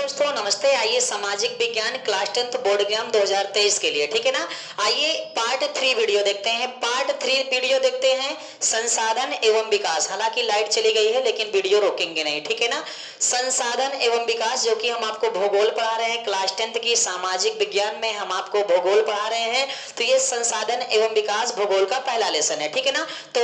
दोस्तों नमस्ते। आइए सामाजिक विज्ञान क्लास 10 बोर्ड एग्जाम 2023 के लिए, ठीक है ना। आइए पार्ट 3 वीडियो देखते हैं। पार्ट 3 वीडियो देखते हैं संसाधन एवं विकास। हालांकि लाइट चली गई है लेकिन वीडियो रोकेंगे नहीं, ठीक है ना। संसाधन एवं विकास, जो कि हम आपको भूगोल पढ़ा रहे हैं क्लास 10 की सामाजिक विज्ञान में हम आपको भूगोल पढ़ा रहे हैं। तो ये संसाधन एवं विकास भूगोल का पहला लेसन है, ठीक है ना। तो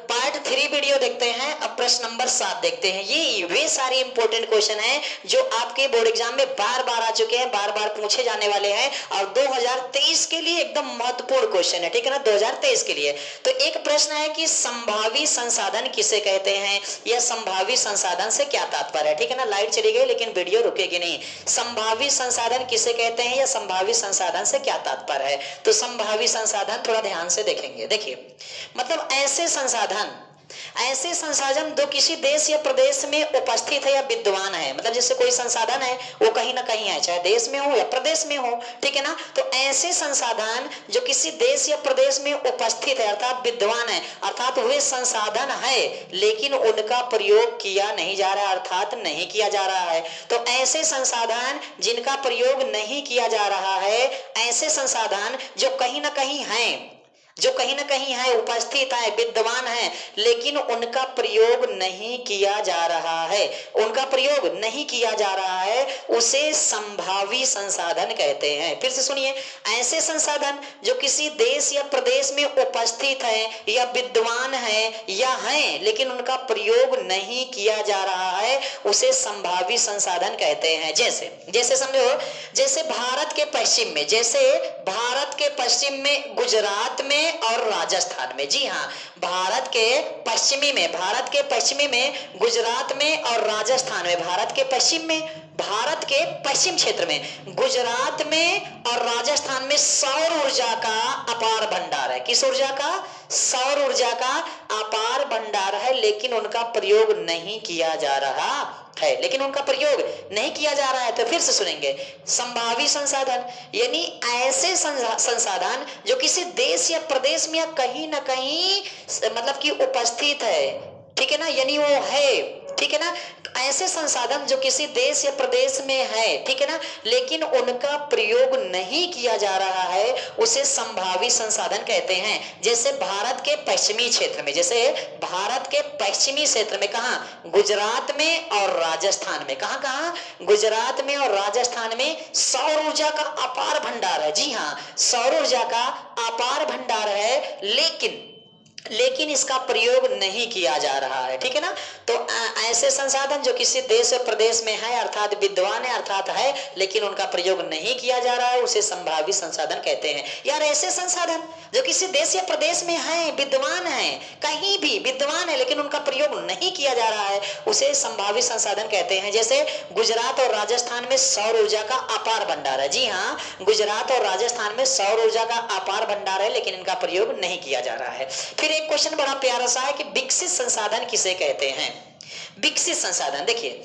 पार्ट 3 वीडियो देखते हैं। अब प्रश्न नंबर 7 देखते हैं। ये वे सारे इंपॉर्टेंट क्वेश्चन हैं जो आपके बोर्ड एग्जाम में बार बार आ चुके हैं, बार बार पूछे जाने वाले हैं और 2023 के लिए एकदम महत्वपूर्ण क्वेश्चन है, ठीक है ना। 2023 के लिए तो एक प्रश्न है कि संभावी संसाधन किसे कहते हैं, या संभावी संसाधन से क्या तात्पर्य है, ठीक है ना। लाइट चली गई लेकिन वीडियो रुकेगी नहीं। संभावी संसाधन किसे कहते हैं या संभावी संसाधन से क्या तात्पर्य है। तो संभावी संसाधन थोड़ा ध्यान से देखेंगे। देखिए, मतलब ऐसे संसाधन जो किसी देश या प्रदेश में उपस्थित है या विद्यमान है। मतलब जैसे कोई संसाधन है वो कहीं ना कहीं है, चाहे देश में हो या प्रदेश में हो, ठीक है ना। तो ऐसे संसाधन जो किसी देश या प्रदेश में उपस्थित है अर्थात विद्यमान है, अर्थात वे संसाधन है लेकिन उनका प्रयोग किया नहीं जा रहा है, अर्थात नहीं किया जा रहा है। तो ऐसे संसाधन जिनका प्रयोग नहीं किया जा रहा है, ऐसे संसाधन जो कहीं ना कहीं हैं, उपस्थित है, विद्यमान है, लेकिन उनका प्रयोग नहीं किया जा रहा है, उसे संभावी संसाधन कहते हैं। फिर से सुनिए, ऐसे संसाधन जो किसी देश या प्रदेश में उपस्थित है या विद्यमान है या हैं लेकिन उनका प्रयोग नहीं किया जा रहा है, उसे संभावी संसाधन कहते हैं। जैसे समझो, जैसे भारत के पश्चिम में गुजरात में और राजस्थान में, जी हाँ, भारत के पश्चिमी में गुजरात में और राजस्थान में, भारत के पश्चिम क्षेत्र में गुजरात में और राजस्थान में सौर ऊर्जा का अपार भंडार है। किस ऊर्जा का? सौर ऊर्जा का अपार भंडार है, लेकिन उनका प्रयोग नहीं किया जा रहा है, तो फिर से सुनेंगे, संभावी संसाधन यानी ऐसे संसाधन जो किसी देश या प्रदेश में या कहीं ना कहीं मतलब कि उपस्थित है, ठीक है ना, यानी वो है, ठीक है ना। ऐसे संसाधन जो किसी देश या प्रदेश में है, ठीक है ना, लेकिन उनका प्रयोग नहीं किया जा रहा है, उसे संभावी संसाधन कहते हैं। जैसे भारत के पश्चिमी क्षेत्र में कहाँ? गुजरात में और राजस्थान में। कहाँ? गुजरात में और राजस्थान में सौर ऊर्जा का अपार भंडार है। जी हाँ, सौर ऊर्जा का अपार भंडार है, लेकिन इसका प्रयोग नहीं किया जा रहा है, ठीक है ना। तो ऐसे संसाधन जो किसी देश या प्रदेश में है अर्थात विद्यमान है, अर्थात है, लेकिन उनका प्रयोग नहीं किया जा रहा है, उसे संभावी संसाधन कहते हैं। यार ऐसे संसाधन जो किसी देश या प्रदेश में है, विद्यमान है, कहीं भी विद्यमान है, लेकिन उनका प्रयोग नहीं किया जा रहा है, उसे संभावी संसाधन कहते हैं। जैसे गुजरात और राजस्थान में सौर ऊर्जा का अपार भंडार है। जी हाँ, गुजरात और राजस्थान में सौर ऊर्जा का अपार भंडार है, लेकिन इनका प्रयोग नहीं किया जा रहा है। फिर एक क्वेश्चन बड़ा प्यारा सा है कि विकसित संसाधन किसे कहते हैं। विकसित संसाधन, देखिए,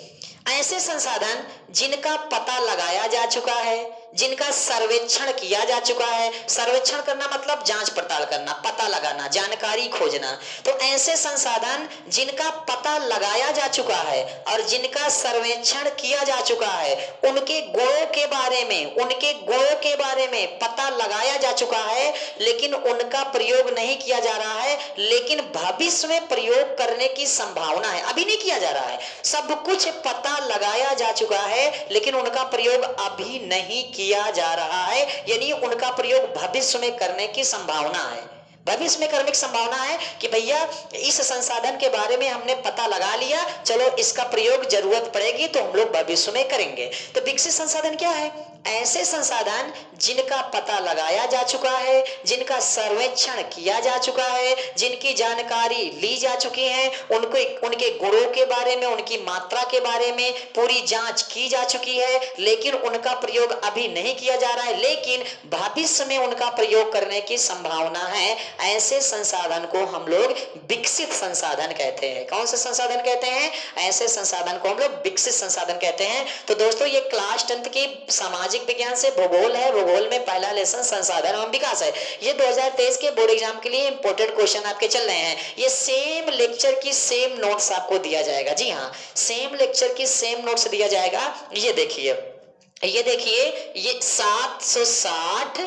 ऐसे संसाधन जिनका पता लगाया जा चुका है, जिनका सर्वेक्षण किया जा चुका है। सर्वेक्षण करना मतलब जांच पड़ताल करना, पता लगाना, जानकारी खोजना। तो ऐसे संसाधन जिनका पता लगाया जा चुका है और जिनका सर्वेक्षण किया जा चुका है, उनके गुणों के बारे में पता लगाया जा चुका है, लेकिन उनका प्रयोग नहीं किया जा रहा है, लेकिन भविष्य में प्रयोग करने की संभावना है। अभी नहीं किया जा रहा है, सब कुछ पता लगाया जा चुका है, लेकिन उनका प्रयोग अभी नहीं किया जा रहा है, यानी उनका प्रयोग भविष्य में करने की संभावना है। कि भैया इस संसाधन के बारे में हमने पता लगा लिया, चलो इसका प्रयोग जरूरत पड़ेगी तो हम लोग भविष्य में करेंगे। तो विकसित संसाधन क्या है? ऐसे संसाधन जिनका पता लगाया जा चुका है, जिनका सर्वेक्षण किया जा चुका है, जिनकी जानकारी ली जा चुकी है, उनके गुणों के बारे में, उनकी मात्रा के बारे में पूरी जांच की जा चुकी है, लेकिन उनका प्रयोग अभी नहीं किया जा रहा है, लेकिन भविष्य में उनका प्रयोग करने की संभावना है, ऐसे संसाधन को हम लोग विकसित संसाधन कहते हैं। कौन से संसाधन कहते हैं? ऐसे संसाधन को हम लोग विकसित संसाधन कहते हैं। तो दोस्तों ये क्लास 10th की सामाजिक विज्ञान से भूगोल है। भूगोल में पहला लेसन संसाधन एवं विकास है। ये 2023 के बोर्ड एग्जाम के लिए इंपोर्टेंट क्वेश्चन आपके चल रहे हैं। ये सेम लेक्चर की सेम नोट्स आपको दिया जाएगा। जी हाँ, सेम लेक्चर की सेम नोट्स दिया जाएगा। ये देखिए, ये 760,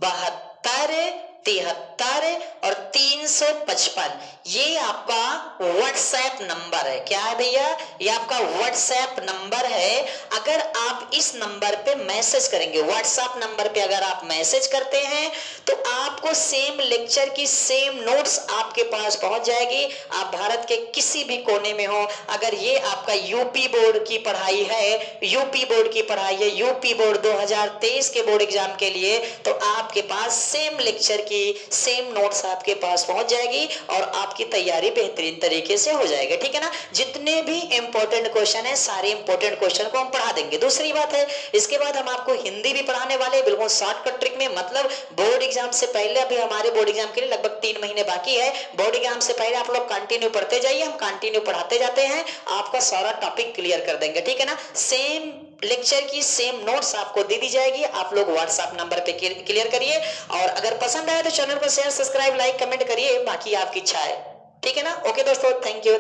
72, 73 और 355 ये आपका व्हाट्सएप नंबर है। क्या है भैया? ये आपका व्हाट्सएप नंबर है। अगर आप इस नंबर पे मैसेज करेंगे, व्हाट्सएप नंबर पे अगर आप मैसेज करते हैं तो आपको सेम लेक्चर की सेम नोट्स आपके पास पहुंच जाएगी। आप भारत के किसी भी कोने में हो, अगर ये आपका यूपी बोर्ड की पढ़ाई है, यूपी बोर्ड की पढ़ाई है, यूपी बोर्ड 2023 के बोर्ड एग्जाम के लिए, तो आपके पास सेम लेक्चर की सेम नोट्स आपके पास पहुंच जाएगी और आपकी तैयारी बेहतरीन तरीके से हो जाएगी। ठीक है ना? जितने भी इंपॉर्टेंट क्वेश्चन है, सारे इंपॉर्टेंट क्वेश्चन को हम पढ़ा देंगे। दूसरी बात है, इसके बाद हम आपको हिंदी भी पढ़ाने वाले हैं, बिल्कुल शॉर्टकट ट्रिक में। मतलब बोर्ड एग्जाम से पहले, अभी हमारे बोर्ड एग्जाम के लिए लगभग 3 महीने बाकी है। बोर्ड एग्जाम से पहले आप लोग कंटिन्यू पढ़ते जाइए, हम कंटिन्यू पढ़ाते जाते हैं, आपका सारा टॉपिक क्लियर कर देंगे। ठीक है ना? सेम लेक्चर की सेम नोट्स आपको दे दी जाएगी। आप लोग व्हाट्सएप नंबर पे क्लियर करिए और अगर पसंद आए तो चैनल को शेयर, सब्सक्राइब, लाइक, कमेंट करिए। बाकी आपकी इच्छा है। ठीक है ना? ओके दोस्तों, थैंक यू।